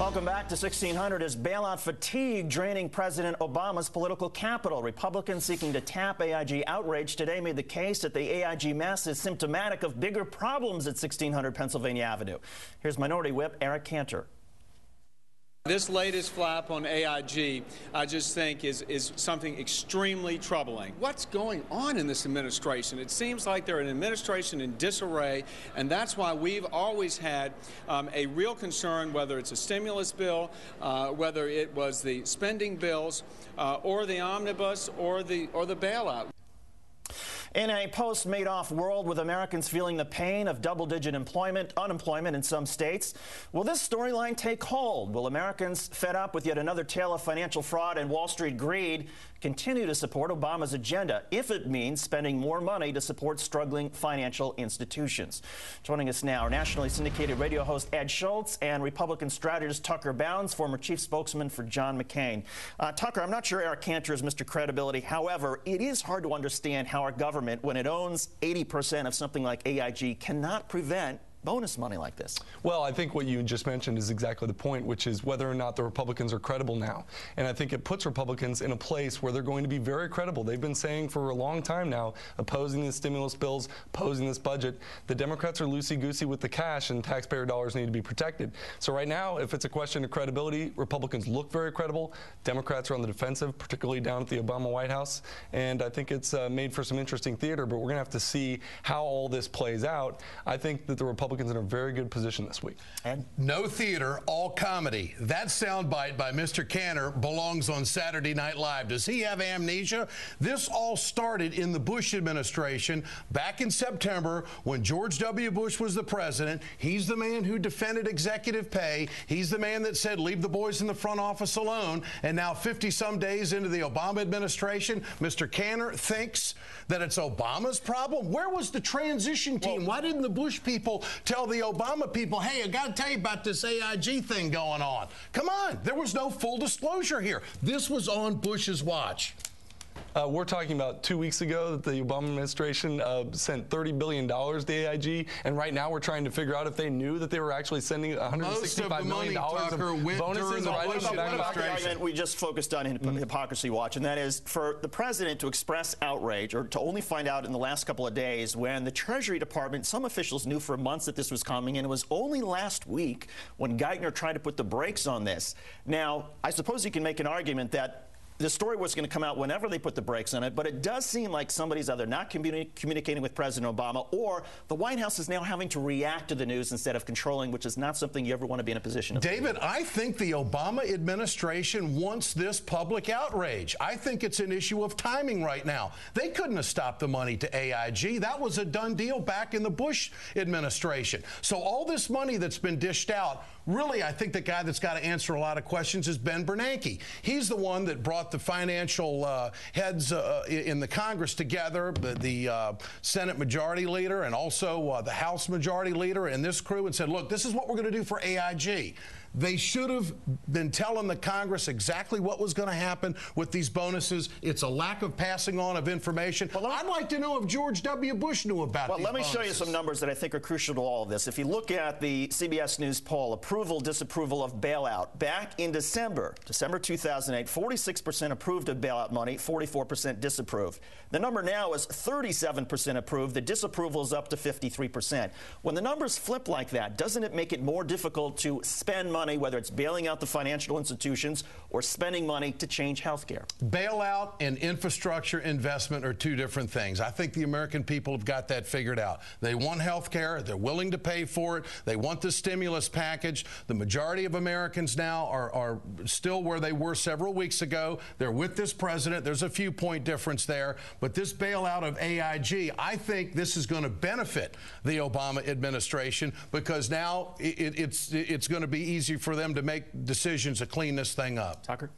Welcome back to 1600. Is bailout fatigue draining President Obama's political capital? Republicans seeking to tap AIG outrage today made the case that the AIG mess is symptomatic of bigger problems at 1600 Pennsylvania Avenue. Here's Minority Whip Eric Cantor. This latest flap on AIG, I just think, is something extremely troubling. What's going on in this administration? It seems like they're an administration in disarray, and that's why we've always had a real concern, whether it's a stimulus bill, whether it was the spending bills, or the omnibus, or the bailout. In a post-Madoff world with Americans feeling the pain of double-digit unemployment in some states, will this storyline take hold? Will Americans fed up with yet another tale of financial fraud and Wall Street greed continue to support Obama's agenda, if it means spending more money to support struggling financial institutions? Joining us now, nationally syndicated radio host Ed Schultz and Republican strategist Tucker Bounds, former chief spokesman for John McCain. Tucker, I'm not sure Eric Cantor is Mr. Credibility. However, it is hard to understand how our government, when it owns 80% of something like AIG, cannot prevent bonus money like this. Well, I think what you just mentioned is exactly the point, which is whether or not the Republicans are credible now. And I think it puts Republicans in a place where they're going to be very credible. They've been saying for a long time now, opposing the stimulus bills, opposing this budget. The Democrats are loosey-goosey with the cash, and taxpayer dollars need to be protected. So right now, if it's a question of credibility, Republicans look very credible. Democrats are on the defensive, particularly down at the Obama White House. And I think it's made for some interesting theater, but we're going to have to see how all this plays out. I think that the Republicans in a very good position this week. And no theater, all comedy. That soundbite by Mr. Cantor belongs on Saturday Night Live. Does he have amnesia? This all started in the Bush administration back in September when George W. Bush was the president. He's the man who defended executive pay. He's the man that said, leave the boys in the front office alone. And now 50-some days into the Obama administration, Mr. Cantor thinks that it's Obama's problem. Where was the transition team? Why didn't the Bush people tell the Obama people, hey, I got to tell you about this AIG thing going on? Come on. There was no full disclosure here. This was on Bush's watch. We're talking about 2 weeks ago that the Obama administration sent $30 billion to AIG, and right now we're trying to figure out if they knew that they were actually sending $165 million of bonuses. Argument we just focused on Hypocrisy Watch, and that is for the president to express outrage or to only find out in the last couple of days when the Treasury Department, some officials knew for months that this was coming, and it was only last week when Geithner tried to put the brakes on this. Now, I suppose you can make an argument that the story was going to come out whenever they put the brakes on it, but it does seem like somebody's either not communicating with President Obama, or the White House is now having to react to the news instead of controlling, which is not something you ever want to be in a position of. David, I think the Obama administration wants this public outrage. I think it's an issue of timing right now. They couldn't have stopped the money to AIG. That was a done deal back in the Bush administration. So all this money that's been dished out, really, I think the guy that's got to answer a lot of questions is Ben Bernanke. He's the one that brought the financial heads in the Congress together, the Senate Majority Leader and also the House Majority Leader and this crew, and said, look, this is what we're going to do for AIG. They should have been telling the Congress exactly what was going to happen with these bonuses. It's a lack of passing on of information. Well, I'd like to know if George W. Bush knew about these let me bonuses. show you some numbers that I think are crucial to all of this. If you look at the CBS News poll, approval, disapproval of bailout, back in December 2008, 46% approved of bailout money, 44% disapproved. The number now is 37% approved. The disapproval is up to 53%. When the numbers flip like that, doesn't it make it more difficult to spend money, whether it's bailing out the financial institutions or spending money to change health care? Bailout and infrastructure investment are two different things. I think the American people have got that figured out. They want health care. They're willing to pay for it. They want the stimulus package. The majority of Americans now are still where they were several weeks ago. They're with this president. There's a few point difference there. But this bailout of AIG, I think this is going to benefit the Obama administration because now it's going to be easy for them to make decisions to clean this thing up. Tucker?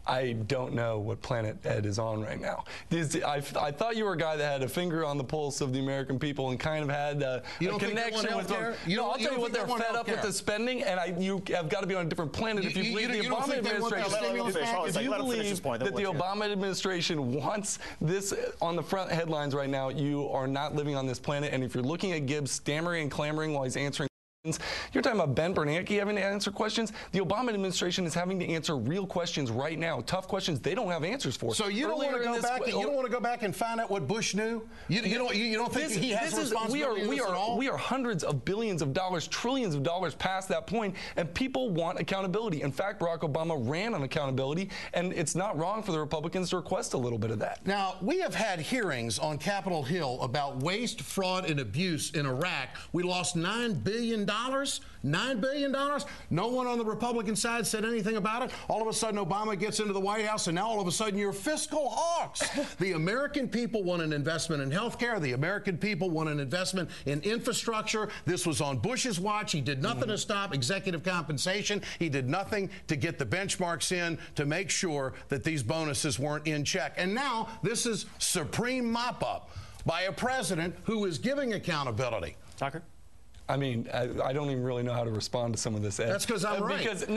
I don't know what planet Ed is on right now. I thought you were a guy that had a finger on the pulse of the American people and kind of had a connection with them. No, I'll tell you what, they're fed up with the spending, and you have got to be on a different planet if you believe the Obama administration. If you believe that the Obama administration wants this on the front headlines right now, you are not living on this planet. And if you're looking at Gibbs stammering and clamoring while he's answering You're talking about Ben Bernanke having to answer questions. The Obama administration is having to answer real questions right now, tough questions they don't have answers for. So you don't want to go back. You don't want to go back and find out what Bush knew. You don't think he has responsibility? We are hundreds of billions of dollars, trillions of dollars past that point, and people want accountability. In fact, Barack Obama ran on accountability, and it's not wrong for the Republicans to request a little bit of that. Now, we have had hearings on Capitol Hill about waste, fraud, and abuse in Iraq. We lost $9 billion. $9 billion? No one on the Republican side said anything about it. All of a sudden, Obama gets into the White House, and now all of a sudden, you're fiscal hawks. The American people want an investment in health care. The American people want an investment in infrastructure. This was on Bush's watch. He did nothing to stop executive compensation. He did nothing to get the benchmarks in to make sure that these bonuses weren't in check. And now this is supreme mop-up by a president who is giving accountability. Tucker? I mean, I don't even really know how to respond to some of this, Ed. That's because I'm right. Because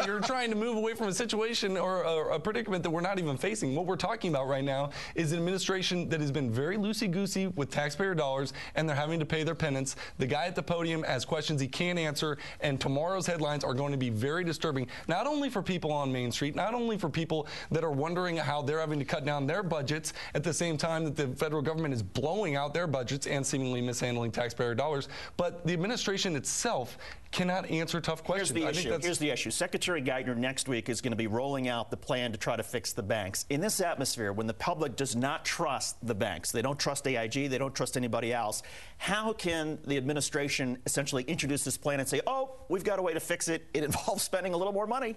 you're trying to move away from a situation or a predicament that we're not even facing. What we're talking about right now is an administration that has been very loosey-goosey with taxpayer dollars, and they're having to pay their penance. The guy at the podium has questions he can't answer, and tomorrow's headlines are going to be very disturbing, not only for people on Main Street, not only for people that are wondering how they're having to cut down their budgets at the same time that the federal government is blowing out their budgets and seemingly mishandling taxpayer dollars, but the administration itself cannot answer tough questions. Here's the issue. Secretary Geithner next week is going to be rolling out the plan to try to fix the banks. In this atmosphere, when the public does not trust the banks, they don't trust AIG, they don't trust anybody else, how can the administration essentially introduce this plan and say, oh, we've got a way to fix it? It involves spending a little more money.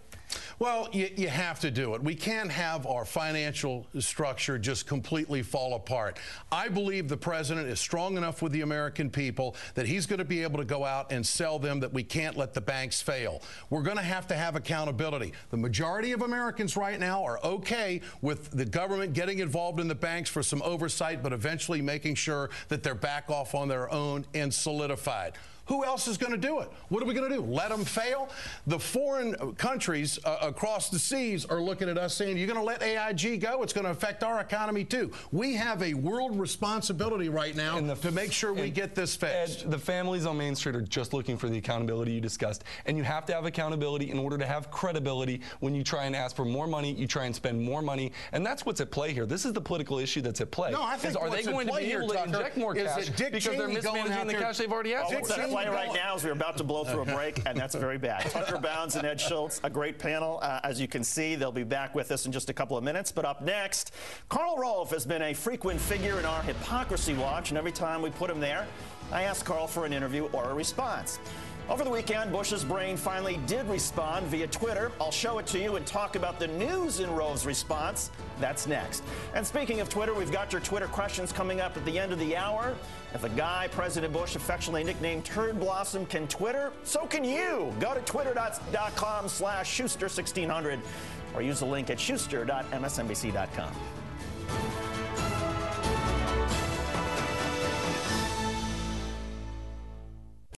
Well, you have to do it. We can't have our financial structure just completely fall apart. I believe the president is strong enough with the American people that he's going to be able to go out and sell them that we can't let the banks fail. We're going to have accountability. The majority of Americans right now are okay with the government getting involved in the banks for some oversight, but eventually making sure that they're back off on their own and solidified. Who else is going to do it? What are we going to do? Let them fail? The foreign countries across the seas are looking at us saying, you're going to let AIG go? It's going to affect our economy, too. We have a world responsibility right now to make sure we get this fixed. Ed, the families on Main Street are just looking for the accountability you discussed. And you have to have accountability in order to have credibility. When you try and ask for more money, you try and spend more money. And that's what's at play here. This is the political issue that's at play. No, I think are they going to be able to inject more cash because they're mismanaging the cash they've already asked for? Play right now as we're about to blow through a break, and that's very bad. Tucker Bounds and Ed Schultz, a great panel. As you can see, they'll be back with us in just a couple of minutes. But up next, Karl Rove has been a frequent figure in our Hypocrisy Watch, and every time we put him there, I ask Karl for an interview or a response. Over the weekend, Bush's brain finally did respond via Twitter. I'll show it to you and talk about the news in Rove's response. That's next. And speaking of Twitter, we've got your Twitter questions coming up at the end of the hour. If a guy President Bush affectionately nicknamed Turd Blossom can Twitter, so can you. Go to twitter.com/Schuster1600 or use the link at schuster.msnbc.com.